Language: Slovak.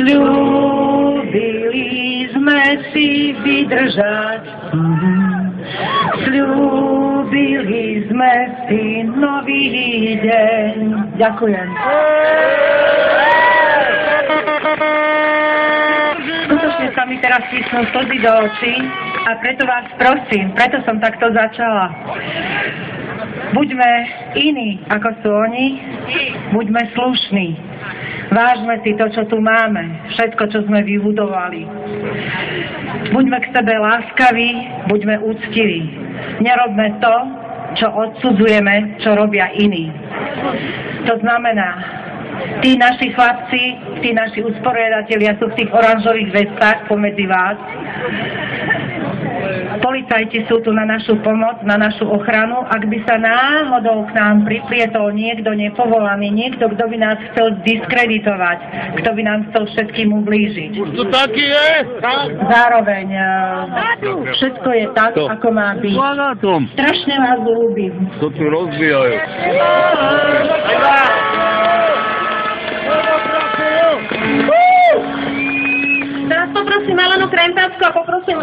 Sľúbili sme si vydržať. Sľúbili sme si nový deň. Ďakujem. Skutočne sa mi teraz stisnú slzy do očí a preto vás prosím, preto som takto začala. Buďme iní, ako sú oni, buďme slušní. Vážme si to, čo tu máme, všetko, čo sme vybudovali. Buďme k sebe láskaví, buďme úctiví. Nerobme to, čo odsudzujeme, čo robia iní. To znamená, tí naši chlapci, tí naši usporiadatelia sú v tých oranžových vestách pomedzi vás. Policajti sú tu na našu pomoc, na našu ochranu. Ak by sa náhodou k nám priplietol niekto nepovolaný, niekto, kto by nás chcel diskreditovať, kto by nám chcel všetkým ublížiť. To taký je! Zároveň všetko je tak, ako má byť. Strašne vás ľúbim. To tu rozbijajú. Teraz poprosím Elenu Krempácku a poprosím